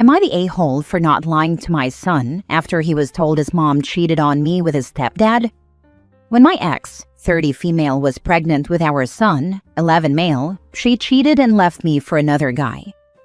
Am I the a-hole for not lying to my son after he was told his mom cheated on me with his stepdad? When my ex, 30 female, was pregnant with our son, 11 male, she cheated and left me for another guy.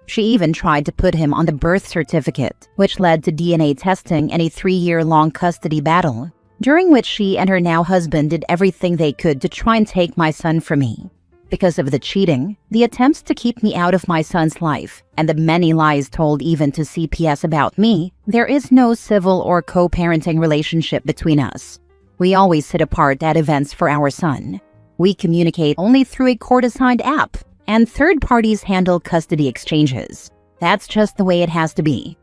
She even tried to put him on the birth certificate, which led to DNA testing and a 3-year-long custody battle, during which she and her now husband did everything they could to try and take my son from me. Because of the cheating, the attempts to keep me out of my son's life, and the many lies told even to CPS about me, there is no civil or co-parenting relationship between us. We always sit apart at events for our son. We communicate only through a court-assigned app, and third parties handle custody exchanges. That's just the way it has to be.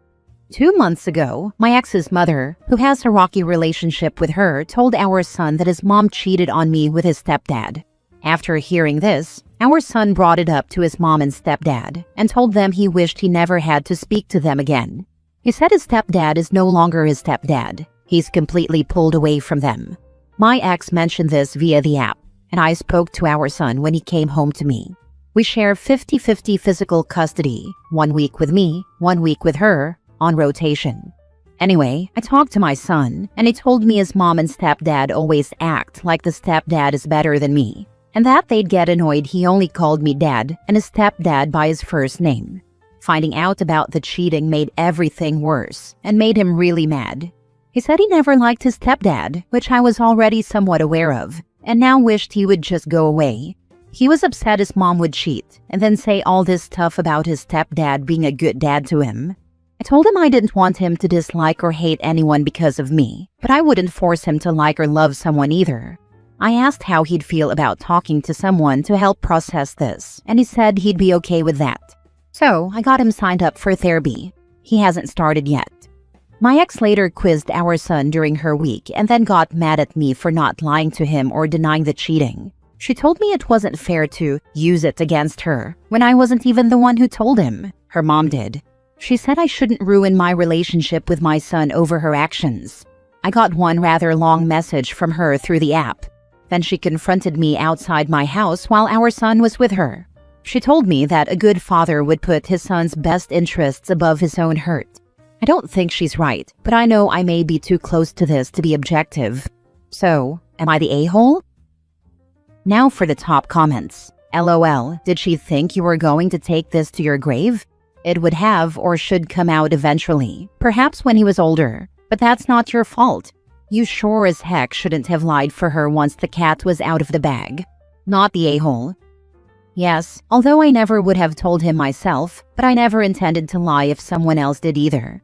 2 months ago, my ex's mother, who has a rocky relationship with her, told our son that his mom cheated on me with his stepdad. After hearing this, our son brought it up to his mom and stepdad and told them he wished he never had to speak to them again. He said his stepdad is no longer his stepdad. He's completely pulled away from them. My ex mentioned this via the app, and I spoke to our son when he came home to me. We share 50-50 physical custody, 1 week with me, 1 week with her, on rotation. Anyway, I talked to my son, and he told me his mom and stepdad always act like the stepdad is better than me, and that they'd get annoyed he only called me dad and his stepdad by his first name. Finding out about the cheating made everything worse and made him really mad. He said he never liked his stepdad, which I was already somewhat aware of, and now wished he would just go away. He was upset his mom would cheat and then say all this stuff about his stepdad being a good dad to him. I told him I didn't want him to dislike or hate anyone because of me, but I wouldn't force him to like or love someone either. I asked how he'd feel about talking to someone to help process this, and he said he'd be okay with that. So I got him signed up for therapy. He hasn't started yet. My ex later quizzed our son during her week and then got mad at me for not lying to him or denying the cheating. She told me it wasn't fair to use it against her when I wasn't even the one who told him. Her mom did. She said I shouldn't ruin my relationship with my son over her actions. I got one rather long message from her through the app. Then she confronted me outside my house while our son was with her. She told me that a good father would put his son's best interests above his own hurt. I don't think she's right, but I know I may be too close to this to be objective. So, am I the a-hole? Now for the top comments. LOL, did she think you were going to take this to your grave? It would have or should come out eventually, perhaps when he was older. But that's not your fault. You sure as heck shouldn't have lied for her once the cat was out of the bag. Not the a-hole. Yes, although I never would have told him myself, but I never intended to lie if someone else did either.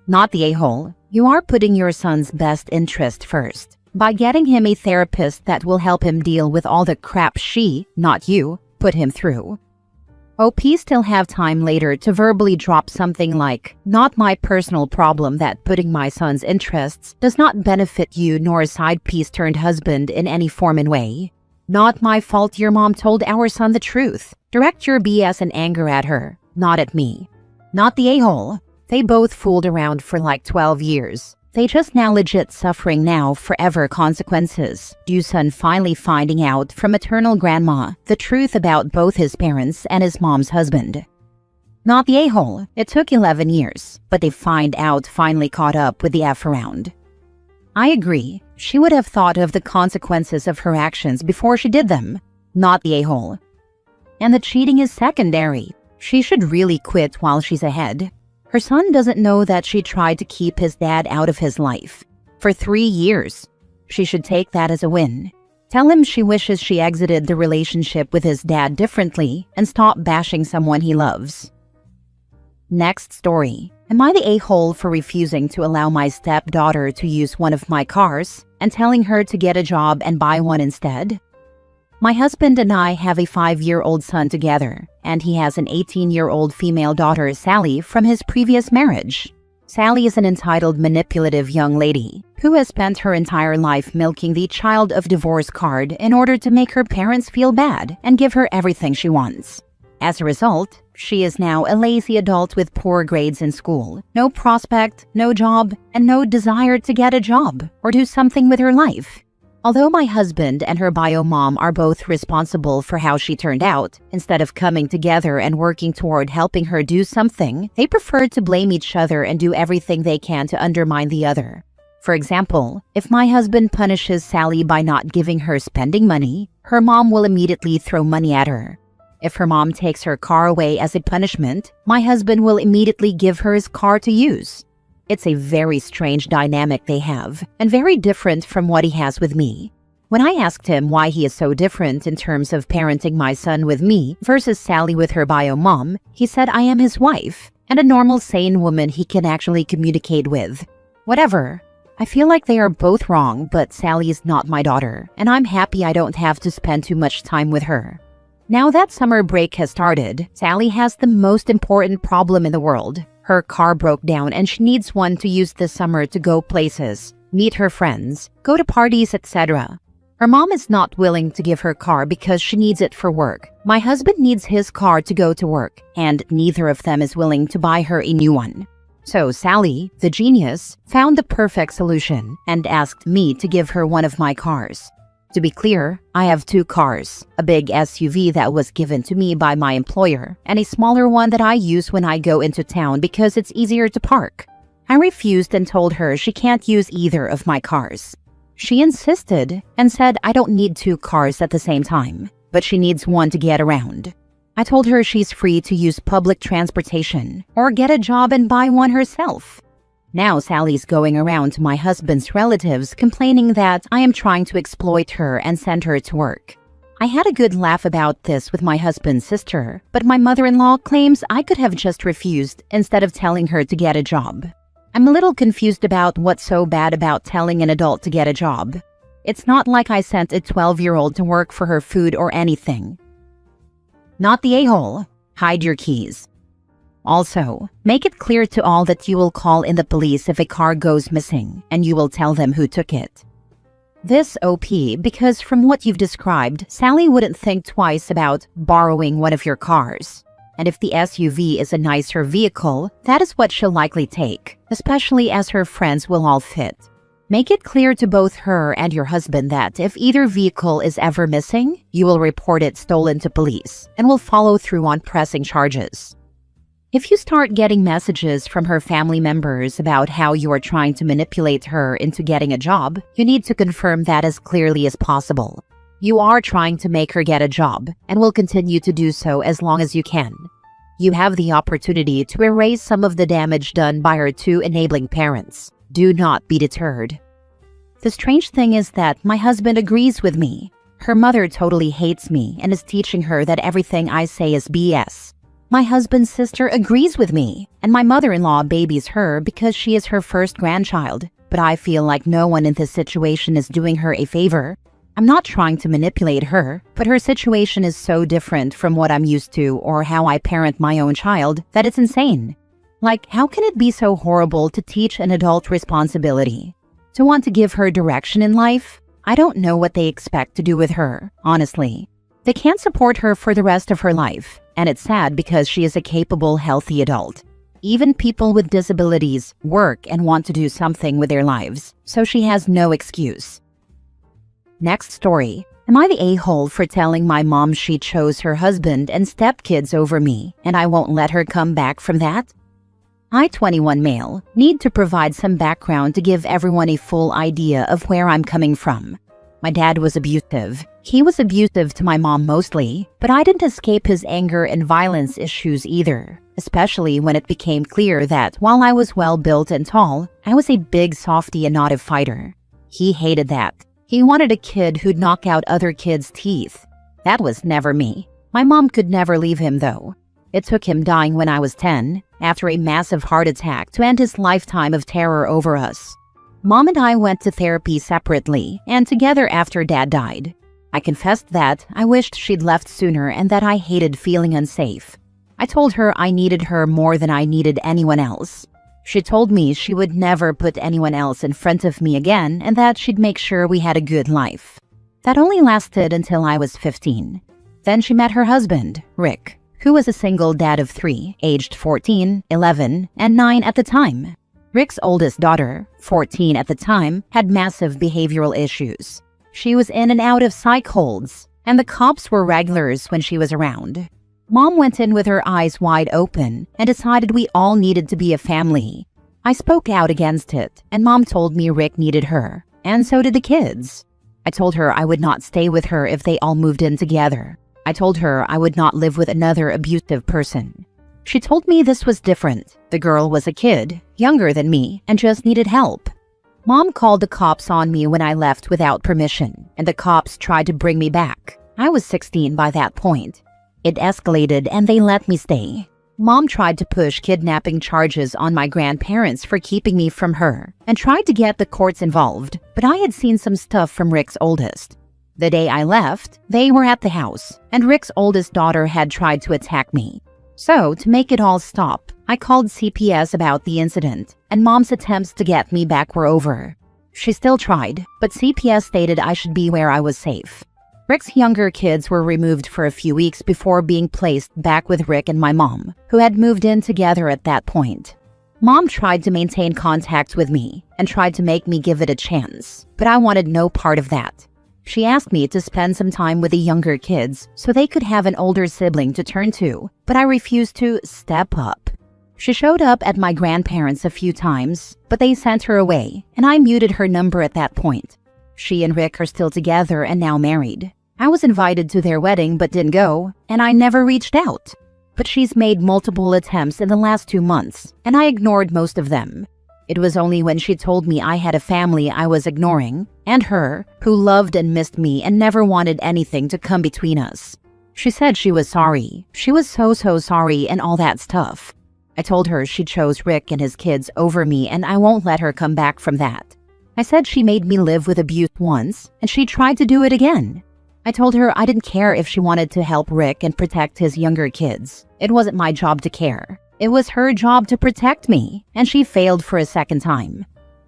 Not the a-hole. You are putting your son's best interest first by getting him a therapist that will help him deal with all the crap she, not you, put him through. OP still have time later to verbally drop something like, not my personal problem that putting my son's interests does not benefit you nor a side piece turned husband in any form and way. Not my fault your mom told our son the truth. Direct your BS and anger at her, not at me. Not the a-hole. They both fooled around for like 12 years. They just now legit suffering now forever consequences due son finally finding out from maternal grandma the truth about both his parents and his mom's husband. Not the a-hole. It took 11 years, but they finally caught up with the F around. I agree. She would have thought of the consequences of her actions before she did them. Not the a-hole. And the cheating is secondary. She should really quit while she's ahead. Her son doesn't know that she tried to keep his dad out of his life for 3 years. She should take that as a win. Tell him she wishes she exited the relationship with his dad differently and stop bashing someone he loves. Next story. Am I the a-hole for refusing to allow my stepdaughter to use one of my cars and telling her to get a job and buy one instead? My husband and I have a 5-year-old son together, and he has an 18-year-old female daughter, Sally, from his previous marriage. Sally is an entitled, manipulative young lady who has spent her entire life milking the child of divorce card in order to make her parents feel bad and give her everything she wants. As a result, she is now a lazy adult with poor grades in school, no prospect, no job, and no desire to get a job or do something with her life. Although my husband and her bio mom are both responsible for how she turned out, instead of coming together and working toward helping her do something, they prefer to blame each other and do everything they can to undermine the other. For example, if my husband punishes Sally by not giving her spending money, her mom will immediately throw money at her. If her mom takes her car away as a punishment, my husband will immediately give her his car to use. It's a very strange dynamic they have, and very different from what he has with me. When I asked him why he is so different in terms of parenting my son with me versus Sally with her bio mom, he said I am his wife, and a normal sane woman he can actually communicate with. Whatever. I feel like they are both wrong, but Sally is not my daughter, and I'm happy I don't have to spend too much time with her. Now that summer break has started, Sally has the most important problem in the world. Her car broke down and she needs one to use this summer to go places, meet her friends, go to parties, etc. Her mom is not willing to give her car because she needs it for work. My husband needs his car to go to work, and neither of them is willing to buy her a new one. So Sally, the genius, found the perfect solution and asked me to give her one of my cars. To be clear, I have two cars, a big SUV that was given to me by my employer, and a smaller one that I use when I go into town because it's easier to park. I refused and told her she can't use either of my cars. She insisted and said I don't need two cars at the same time, but she needs one to get around. I told her she's free to use public transportation or get a job and buy one herself. Now Sally's going around to my husband's relatives complaining that I am trying to exploit her and send her to work. I had a good laugh about this with my husband's sister, but my mother-in-law claims I could have just refused instead of telling her to get a job. I'm a little confused about what's so bad about telling an adult to get a job. It's not like I sent a 12-year-old to work for her food or anything. Not the a-hole. Hide your keys. Also, make it clear to all that you will call in the police if a car goes missing, and you will tell them who took it. This OP because from what you've described, Sally wouldn't think twice about borrowing one of your cars. And if the SUV is a nicer vehicle, that is what she'll likely take, especially as her friends will all fit. Make it clear to both her and your husband that if either vehicle is ever missing, you will report it stolen to police and will follow through on pressing charges. If you start getting messages from her family members about how you are trying to manipulate her into getting a job, you need to confirm that as clearly as possible. You are trying to make her get a job and will continue to do so as long as you can. You have the opportunity to erase some of the damage done by her two enabling parents. Do not be deterred. The strange thing is that my husband agrees with me. Her mother totally hates me and is teaching her that everything I say is BS. My husband's sister agrees with me, and my mother-in-law babies her because she is her first grandchild. But I feel like no one in this situation is doing her a favor. I'm not trying to manipulate her, but her situation is so different from what I'm used to or how I parent my own child that it's insane. Like, how can it be so horrible to teach an adult responsibility? To want to give her direction in life? I don't know what they expect to do with her, honestly. They can't support her for the rest of her life, and it's sad because she is a capable, healthy adult. Even people with disabilities work and want to do something with their lives, so she has no excuse. Next story. Am I the a-hole for telling my mom she chose her husband and stepkids over me, and I won't let her come back from that? I, 21 male, need to provide some background to give everyone a full idea of where I'm coming from. My dad was abusive. He was abusive to my mom mostly, but I didn't escape his anger and violence issues either, especially when it became clear that while I was well-built and tall, I was a big softy and not a fighter. He hated that. He wanted a kid who'd knock out other kids' teeth. That was never me. My mom could never leave him though. It took him dying when I was 10, after a massive heart attack, to end his lifetime of terror over us. Mom and I went to therapy separately and together after Dad died. I confessed that I wished she'd left sooner and that I hated feeling unsafe. I told her I needed her more than I needed anyone else. She told me she would never put anyone else in front of me again and that she'd make sure we had a good life. That only lasted until I was 15. Then she met her husband, Rick, who was a single dad of 3, aged 14, 11, and 9 at the time. Rick's oldest daughter, 14 at the time, had massive behavioral issues. She was in and out of psych holds, and the cops were regulars when she was around. Mom went in with her eyes wide open and decided we all needed to be a family. I spoke out against it, and Mom told me Rick needed her, and so did the kids. I told her I would not stay with her if they all moved in together. I told her I would not live with another abusive person. She told me this was different. The girl was a kid, younger than me, and just needed help. Mom called the cops on me when I left without permission, and the cops tried to bring me back. I was 16 by that point. It escalated and they let me stay. Mom tried to push kidnapping charges on my grandparents for keeping me from her and tried to get the courts involved, but I had seen some stuff from Rick's oldest. The day I left, they were at the house, and Rick's oldest daughter had tried to attack me. So, to make it all stop, I called CPS about the incident, and Mom's attempts to get me back were over. She still tried, but CPS stated I should be where I was safe. Rick's younger kids were removed for a few weeks before being placed back with Rick and my mom, who had moved in together at that point. Mom tried to maintain contact with me and tried to make me give it a chance, but I wanted no part of that. She asked me to spend some time with the younger kids so they could have an older sibling to turn to, but I refused to step up. She showed up at my grandparents' a few times, but they sent her away, and I muted her number at that point. She and Rick are still together and now married. I was invited to their wedding but didn't go, and I never reached out. But she's made multiple attempts in the last 2 months, and I ignored most of them. It was only when she told me I had a family I was ignoring, and her, who loved and missed me and never wanted anything to come between us. She said she was sorry. She was so sorry and all that stuff. I told her she chose Rick and his kids over me and I won't let her come back from that. I said she made me live with abuse once, and she tried to do it again. I told her I didn't care if she wanted to help Rick and protect his younger kids. It wasn't my job to care. It was her job to protect me, and she failed for a second time.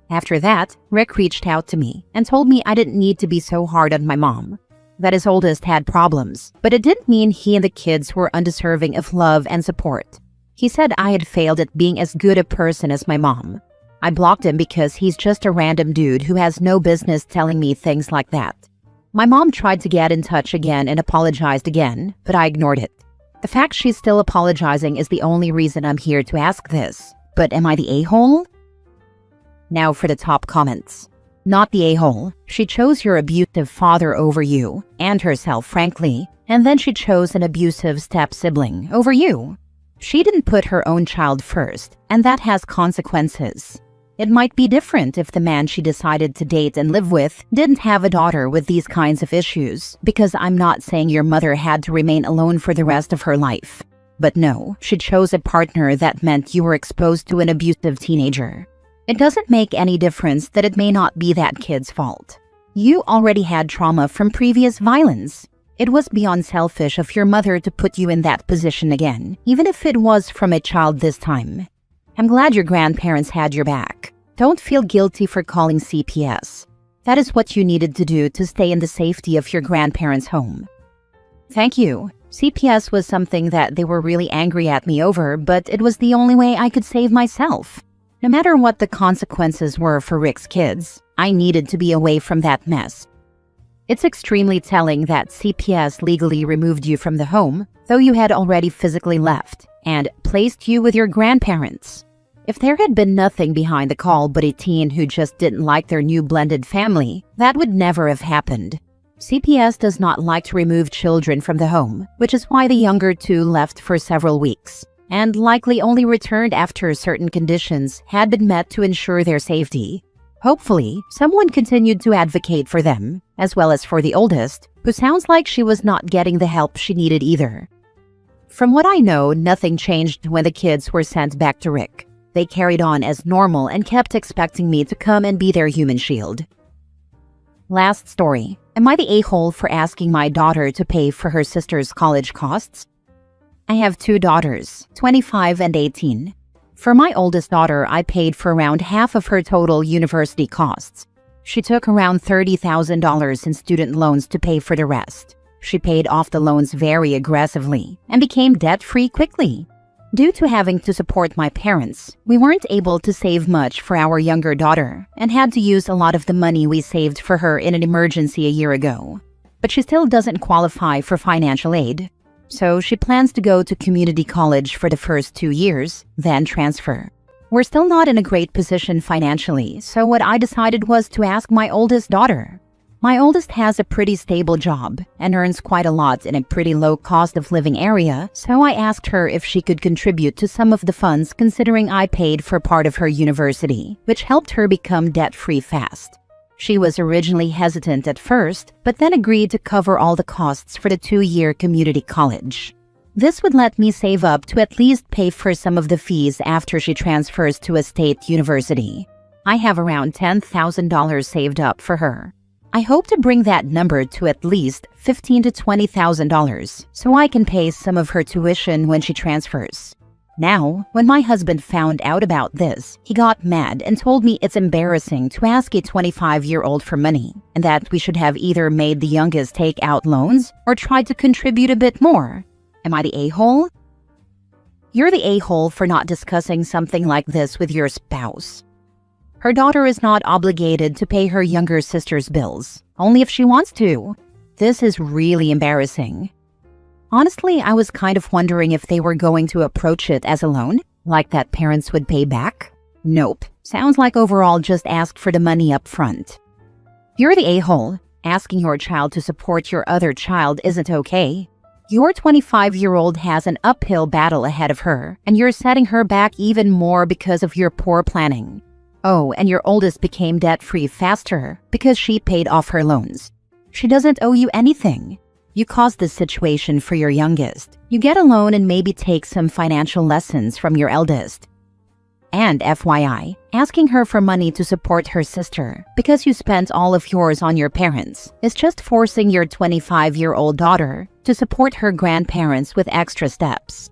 After that, Rick reached out to me and told me I didn't need to be so hard on my mom. That his oldest had problems, but it didn't mean he and the kids were undeserving of love and support. He said I had failed at being as good a person as my mom. I blocked him because he's just a random dude who has no business telling me things like that. My mom tried to get in touch again and apologized again, but I ignored it. The fact she's still apologizing is the only reason I'm here to ask this. But am I the a-hole? Now for the top comments. Not the a-hole. She chose your abusive father over you, and herself frankly, and then she chose an abusive step-sibling over you. She didn't put her own child first, and that has consequences. It might be different if the man she decided to date and live with didn't have a daughter with these kinds of issues, because I'm not saying your mother had to remain alone for the rest of her life. But no, she chose a partner that meant you were exposed to an abusive teenager. It doesn't make any difference that it may not be that kid's fault. You already had trauma from previous violence. It was beyond selfish of your mother to put you in that position again, even if it was from a child this time. I'm glad your grandparents had your back. Don't feel guilty for calling CPS. That is what you needed to do to stay in the safety of your grandparents' home. Thank you. CPS was something that they were really angry at me over, but it was the only way I could save myself. No matter what the consequences were for Rick's kids, I needed to be away from that mess. It's extremely telling that CPS legally removed you from the home, though you had already physically left, and placed you with your grandparents. If there had been nothing behind the call but a teen who just didn't like their new blended family, that would never have happened. CPS does not like to remove children from the home, which is why the younger two left for several weeks, and likely only returned after certain conditions had been met to ensure their safety. Hopefully, someone continued to advocate for them, as well as for the oldest, who sounds like she was not getting the help she needed either. From what I know, nothing changed when the kids were sent back to Rick. They carried on as normal and kept expecting me to come and be their human shield. Last story. Am I the a-hole for asking my daughter to pay for her sister's college costs? I have 2 daughters, 25 and 18. For my oldest daughter, I paid for around half of her total university costs. She took around $30,000 in student loans to pay for the rest. She paid off the loans very aggressively and became debt-free quickly. Due to having to support my parents, we weren't able to save much for our younger daughter and had to use a lot of the money we saved for her in an emergency a year ago. But she still doesn't qualify for financial aid, so she plans to go to community college for the first 2 years, then transfer. We're still not in a great position financially, so what I decided was to ask my oldest daughter. My oldest has a pretty stable job and earns quite a lot in a pretty low cost of living area, so I asked her if she could contribute to some of the funds considering I paid for part of her university, which helped her become debt-free fast. She was originally hesitant at first, but then agreed to cover all the costs for the 2-year community college. This would let me save up to at least pay for some of the fees after she transfers to a state university. I have around $10,000 saved up for her. I hope to bring that number to at least $15,000 to $20,000 so I can pay some of her tuition when she transfers. Now, when my husband found out about this, he got mad and told me it's embarrassing to ask a 25-year-old for money and that we should have either made the youngest take out loans or tried to contribute a bit more. Am I the a-hole? You're the a-hole for not discussing something like this with your spouse. Her daughter is not obligated to pay her younger sister's bills, only if she wants to. This is really embarrassing. Honestly, I was kind of wondering if they were going to approach it as a loan, like that parents would pay back. Nope. Sounds like overall just asked for the money up front. You're the a-hole. Asking your child to support your other child isn't okay. Your 25-year-old has an uphill battle ahead of her, and you're setting her back even more because of your poor planning. Oh, and your oldest became debt-free faster because she paid off her loans. She doesn't owe you anything. You caused this situation for your youngest. You get a loan and maybe take some financial lessons from your eldest. And FYI, asking her for money to support her sister because you spent all of yours on your parents is just forcing your 25-year-old daughter to support her grandparents with extra steps.